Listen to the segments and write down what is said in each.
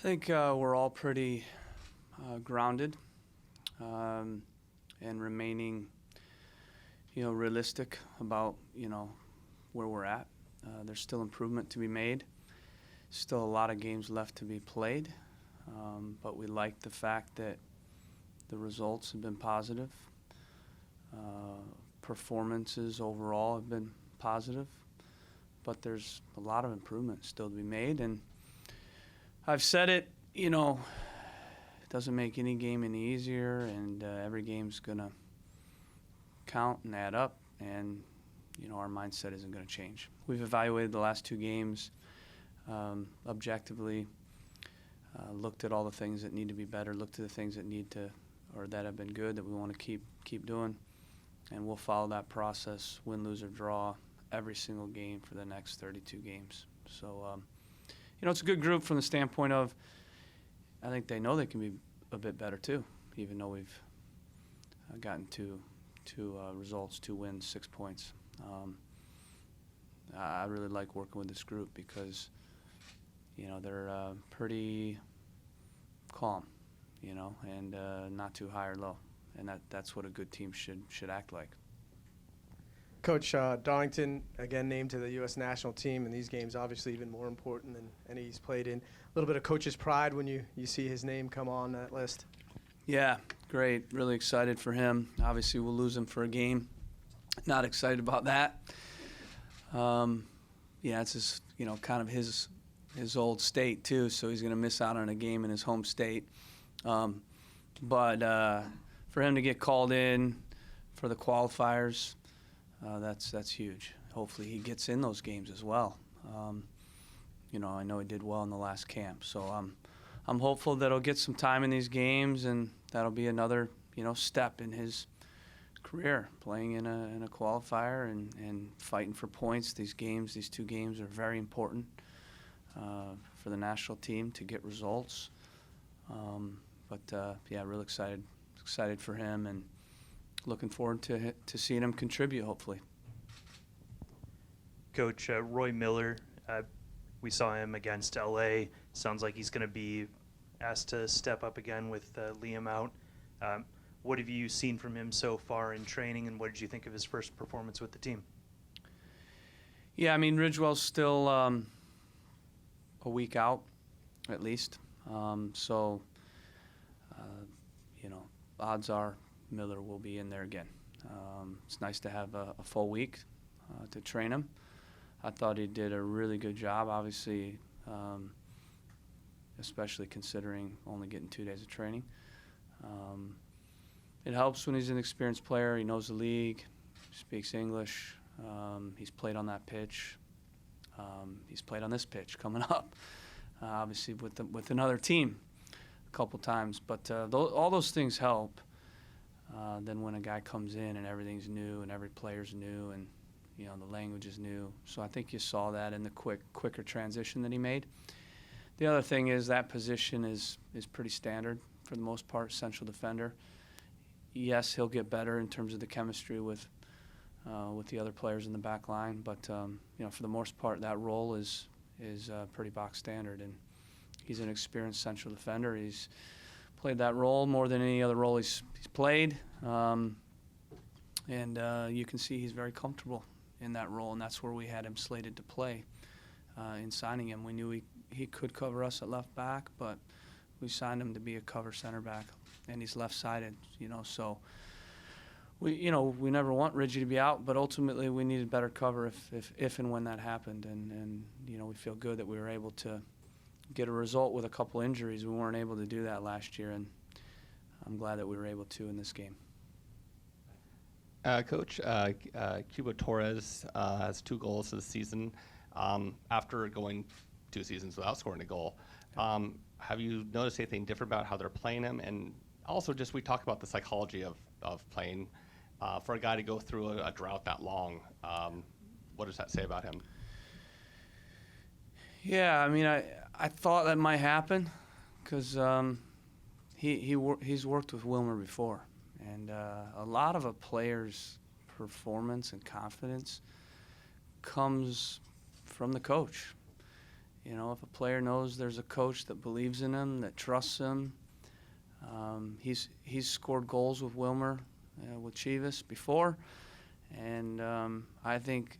think we're all pretty grounded and remaining, realistic about, where we're at. There's still improvement to be made. Still a lot of games left to be played, but we like the fact that the results have been positive. Performances overall have been positive, but there's a lot of improvement still to be made. And I've said it, it doesn't make any game any easier, and every game's going to count and add up, and, our mindset isn't going to change. We've evaluated the last two games objectively, looked at all the things that need to be better, looked at the things that that have been good that we want to keep doing, and we'll follow that process, win, lose, or draw, every single game for the next 32 games. So, it's a good group from the standpoint of I think they know they can be a bit better too, even though we've gotten two results, 2 wins, 6 points. I really like working with this group because, they're pretty calm, and not too high or low. And that's what a good team should act like. Coach, Darlington, again, named to the U.S. national team, and these games obviously even more important than any he's played in. A little bit of coach's pride when you see his name come on that list. Yeah, great. Really excited for him. Obviously, we'll lose him for a game. Not excited about that. It's his, kind of his old state too, so he's going to miss out on a game in his home state. But for him to get called in for the qualifiers, that's huge. Hopefully he gets in those games as well. I know he did well in the last camp, so I'm hopeful that he'll get some time in these games, and that'll be another step in his career, playing in a qualifier and fighting for points. These 2 games are very important for the national team to get results. Real excited for him, and looking forward to seeing him contribute, hopefully. Coach, Roy Miller, we saw him against LA. Sounds like he's going to be asked to step up again with Liam out. What have you seen from him so far in training, and what did you think of his first performance with the team? Yeah, Ridgewell's still a week out, at least. Odds are Miller will be in there again. It's nice to have a full week to train him. I thought he did a really good job, obviously, especially considering only getting 2 days of training. It helps when he's an experienced player. He knows the league, speaks English. He's played on that pitch. He's played on this pitch coming up, obviously with another team a couple times. But all those things help. Then when a guy comes in and everything's new and every player's new and the language is new. So I think you saw that in the quicker transition that he made. The other thing is that position is pretty standard for the most part, central defender. Yes, he'll get better in terms of the chemistry with the other players in the back line, but for the most part, that role is pretty box standard, and he's an experienced central defender. He's played that role more than any other role he's played, and you can see he's very comfortable in that role, and that's where we had him slated to play in signing him. We knew he could cover us at left back, but we signed him to be a cover center back, and he's left-sided, so we never want Reggie to be out, but ultimately we needed better cover if and when that happened, and we feel good that we were able to get a result with a couple injuries. We weren't able to do that last year, and I'm glad that we were able to in this game. Coach, Cubo Torres has 2 goals this season after going 2 seasons without scoring a goal. Have you noticed anything different about how they're playing him? And also we talked about the psychology of playing. For a guy to go through a drought that long, what does that say about him? Yeah, I thought that might happen because he's worked with Wilmer before. And a lot of a player's performance and confidence comes from the coach. You know, if a player knows there's a coach that believes in him, that trusts him, he's scored goals with Wilmer, with Chivas before, and I think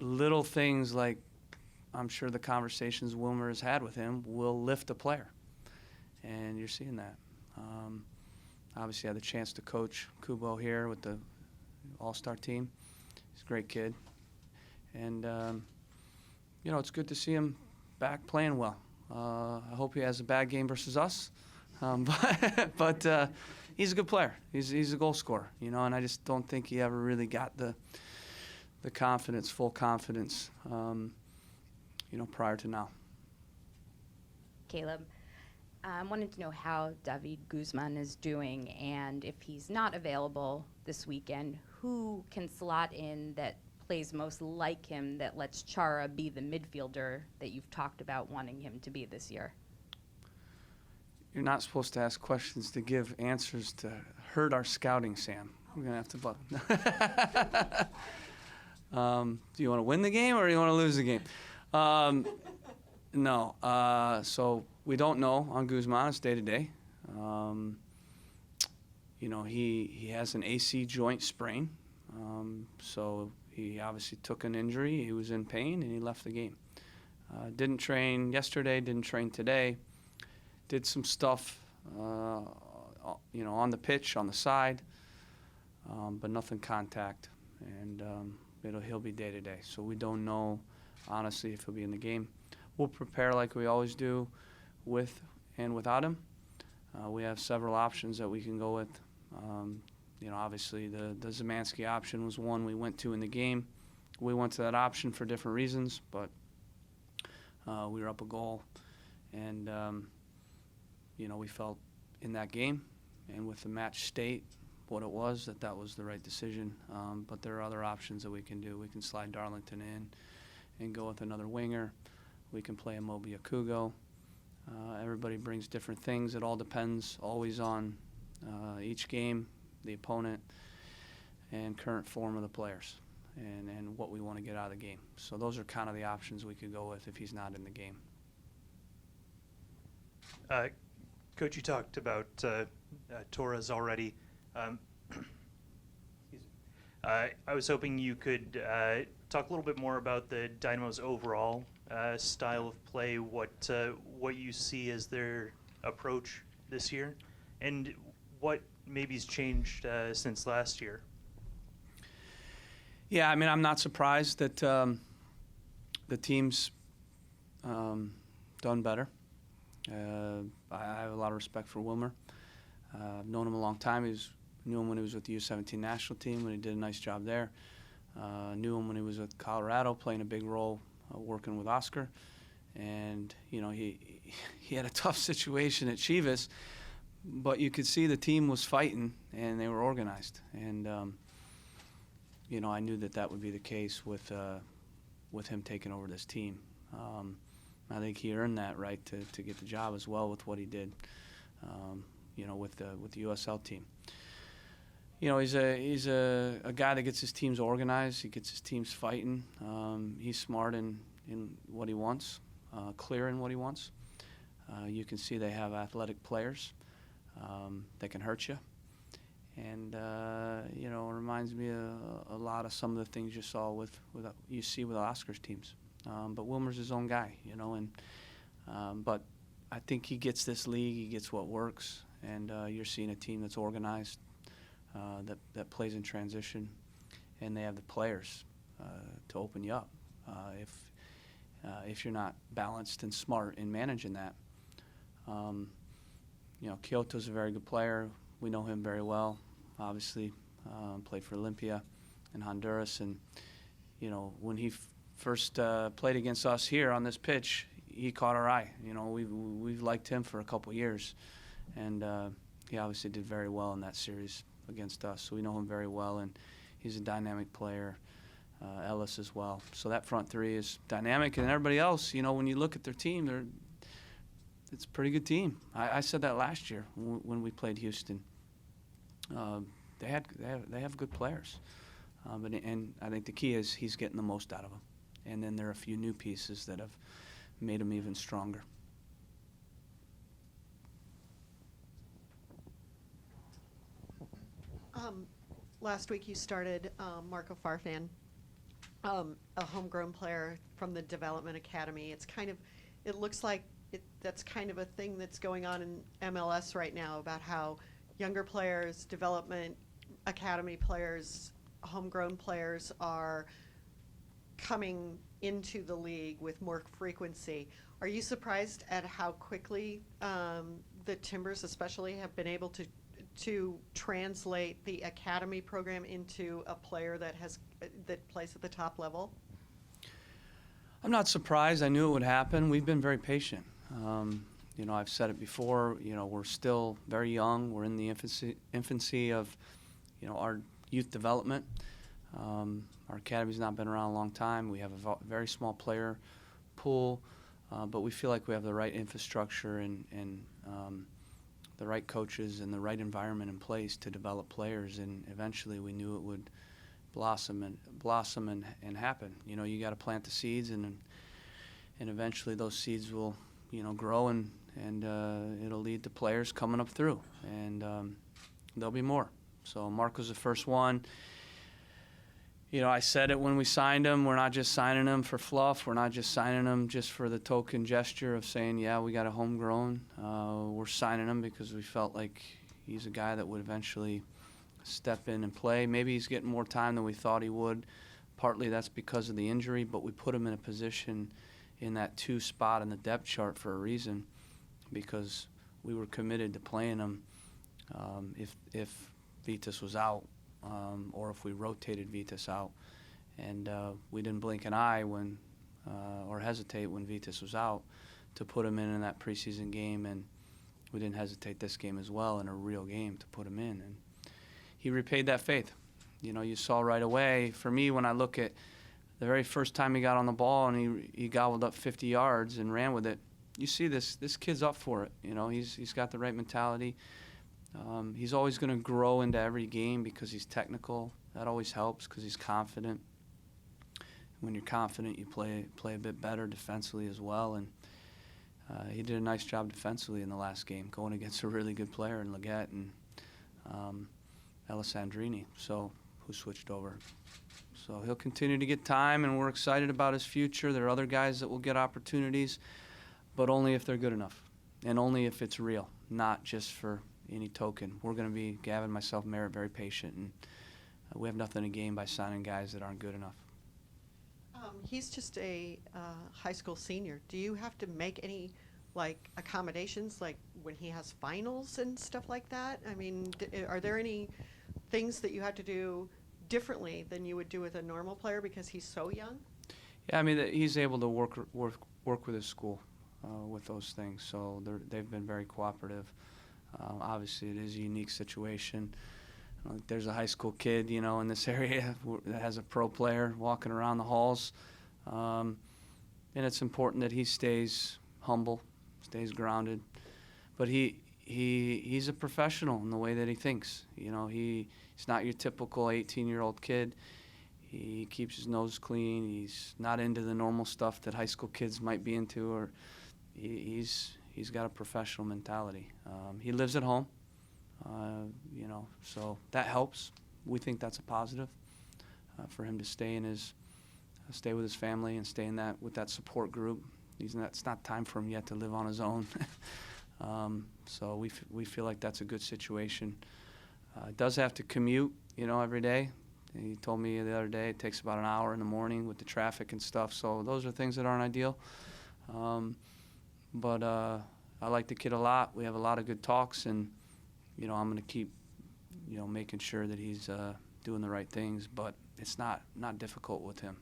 little things like I'm sure the conversations Wilmer has had with him will lift a player, and you're seeing that. Obviously, I had the chance to coach Kubo here with the All-Star team. He's a great kid, and you know, it's good to see him back playing well. I hope he has a bad game versus us, but he's a good player. He's a goal scorer, you know, and I just don't think he ever really got the confidence, full confidence, you know, prior to now. Caleb, I wanted to know how David Guzman is doing, and if he's not available this weekend, who can slot in that plays most like him, that lets Chara be the midfielder that you've talked about wanting him to be this year? You're not supposed to ask questions to give answers to hurt our scouting, Sam. We're going to have to do you want to win the game or do you want to lose the game? No. So we don't know on Guzman. It's day to day. You know, he has an AC joint sprain. So he obviously took an injury. He was in pain, and he left the game. Didn't train yesterday, didn't train today. Did some stuff, you know, on the pitch, on the side, but nothing contact. And he'll be day to day. So we don't know, honestly, if he'll be in the game. We'll prepare like we always do with and without him. We have several options that we can go with. You know, obviously the Zemansky option was one we went to in the game. We went to that option for different reasons, but we were up a goal. And, you know, we felt in that game and with the match state, what it was, that was the right decision. But there are other options that we can do. We can slide Darlington in and go with another winger. We can play a Mobi Akugo. Everybody brings different things. It all depends always on each game, the opponent, and current form of the players, and what we want to get out of the game. So those are kind of the options we could go with if he's not in the game. Coach, you talked about Torres already. I was hoping you could talk a little bit more about the Dynamo's overall style of play, what you see as their approach this year, and what maybe's changed since last year. Yeah, I mean, I'm not surprised that the team's done better. I have a lot of respect for Wilmer. I've known him a long time. Knew him when he was with the U17 national team, when he did a nice job there. Knew him when he was with Colorado, playing a big role, working with Oscar. And, you know, he had a tough situation at Chivas, but you could see the team was fighting and they were organized. And, you know, I knew that would be the case with him taking over this team. I think he earned that right to get the job as well with what he did, you know, with the USL team. You know, he's a guy that gets his teams organized. He gets his teams fighting. He's smart in what he wants, clear in what he wants. You can see they have athletic players that can hurt you. And, you know, it reminds me a lot of some of the things you saw you see with Oscar's teams. But Wilmer's his own guy, you know, and but I think he gets this league, he gets what works, and you're seeing a team that's organized, that plays in transition, and they have the players to open you up if you're not balanced and smart in managing that. You know, Kyoto's a very good player. We know him very well, obviously. Played for Olympia in Honduras, and, you know, when he first played against us here on this pitch, he caught our eye. You know, we've liked him for a couple years, and he obviously did very well in that series against us. So we know him very well, and he's a dynamic player. Ellis as well. So that front three is dynamic, and everybody else, you know, when you look at their team, it's a pretty good team. I said that last year when we played Houston. They have good players, and I think the key is he's getting the most out of them. And then there are a few new pieces that have made him even stronger. Last week you started Marco Farfan, a homegrown player from the Development Academy. It looks like that's kind of a thing that's going on in MLS right now about how younger players, Development Academy players, homegrown players are coming into the league with more frequency. Are you surprised at how quickly the Timbers especially have been able to translate the academy program into a player that plays at the top level? I'm not surprised. I knew it would happen. We've been very patient. I've said it before, we're still very young. We're in the infancy of, our youth development. Our academy's not been around a long time. We have a very small player pool, but we feel like we have the right infrastructure and the right coaches and the right environment in place to develop players. And eventually, we knew it would blossom and happen. You got to plant the seeds, and eventually those seeds will, grow and it'll lead to players coming up through, and there'll be more. So Marco's the first one. I said it when we signed him. We're not just signing him for fluff. We're not just signing him just for the token gesture of saying, yeah, we got a homegrown. We're signing him because we felt like he's a guy that would eventually step in and play. Maybe he's getting more time than we thought he would. Partly that's because of the injury, but we put him in a position in that 2 spot in the depth chart for a reason, because we were committed to playing him if Vitas was out. Or if we rotated Vitas out, and we didn't blink an eye or hesitate when Vitas was out to put him in that preseason game, and we didn't hesitate this game as well in a real game to put him in, and he repaid that faith. You saw right away. For me, when I look at the very first time he got on the ball and he gobbled up 50 yards and ran with it, you see this kid's up for it. He's got the right mentality. He's always going to grow into every game because he's technical. That always helps because he's confident. When you're confident, you play a bit better defensively as well. And he did a nice job defensively in the last game, going against a really good player in Leggett and Alessandrini, who switched over. So he'll continue to get time, and we're excited about his future. There are other guys that will get opportunities, but only if they're good enough, and only if it's real, not just for any token. We're going to be, Gavin, myself, Merritt, very patient, and we have nothing to gain by signing guys that aren't good enough. He's just a high school senior. Do you have to make any accommodations, like when he has finals and stuff like that? I mean, are there any things that you have to do differently than you would do with a normal player because he's so young? Yeah, I mean, he's able to work with his school with those things, so they've been very cooperative. Obviously, it is a unique situation. There's a high school kid, in this area that has a pro player walking around the halls. And it's important that he stays humble, stays grounded. But he's a professional in the way that he thinks. He's not your typical 18-year-old kid. He keeps his nose clean. He's not into the normal stuff that high school kids might be into, or he's got a professional mentality. He lives at home, so that helps. We think that's a positive for him to stay with his family and stay with that support group. It's not time for him yet to live on his own. So we feel like that's a good situation. Does have to commute, every day. He told me the other day it takes about an hour in the morning with the traffic and stuff. So those are things that aren't ideal. But I like the kid a lot. We have a lot of good talks, and I'm going to keep, making sure that he's doing the right things. But it's not difficult with him.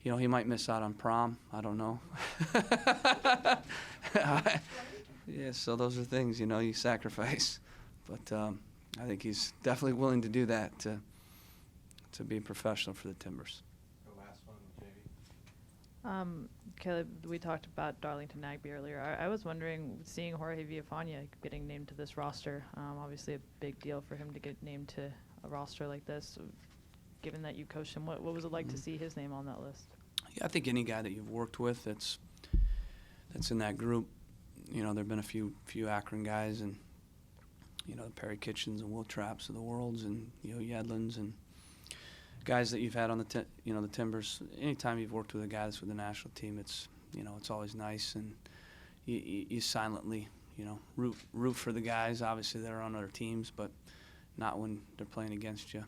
He might miss out on prom. I don't know. Yeah, so those are things you sacrifice. But I think he's definitely willing to do that to be a professional for the Timbers. The last one, JV. Caleb, we talked about Darlington Nagbe earlier. I was wondering, seeing Jorge Villafana getting named to this roster, obviously a big deal for him to get named to a roster like this. given that you coached him? What was it like to see his name on that list? Yeah, I think any guy that you've worked with that's in that group, you know, there've been a few Akron guys, and you know, the Perry Kitchens and Will Trapps of the worlds, and you know, Yedlins and guys that you've had on the the Timbers. Anytime you've worked with a guy that's with the national team, it's, you know, it's always nice, and you silently, you know, root for the guys. Obviously, they're on other teams, but not when they're playing against you.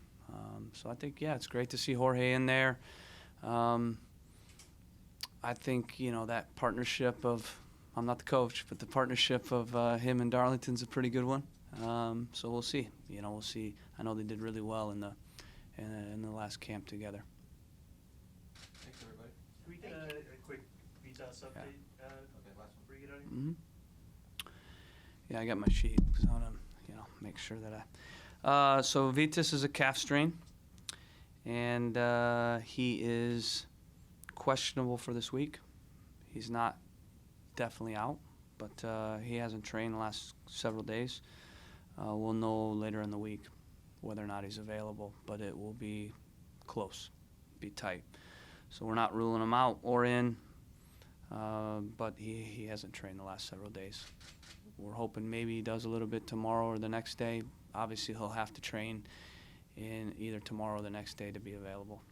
So I think, yeah, it's great to see Jorge in there. I think, you know, that partnership of, I'm not the coach, but the partnership of him and Darlington's a pretty good one. So we'll see. You know, we'll see. I know they did really well in the last camp together. Thanks, everybody. Can we get a quick Vitas update? Before you get out of here? Mm-hmm. Yeah, I got my sheet because I want to, you know, make sure that so Vitas is a calf strain, and he is questionable for this week. He's not definitely out, but he hasn't trained the last several days. We'll know later in the week whether or not he's available, but it will be close, be tight. So we're not ruling him out or in, but he hasn't trained the last several days. We're hoping maybe he does a little bit tomorrow or the next day. Obviously, he'll have to train in either tomorrow or the next day to be available.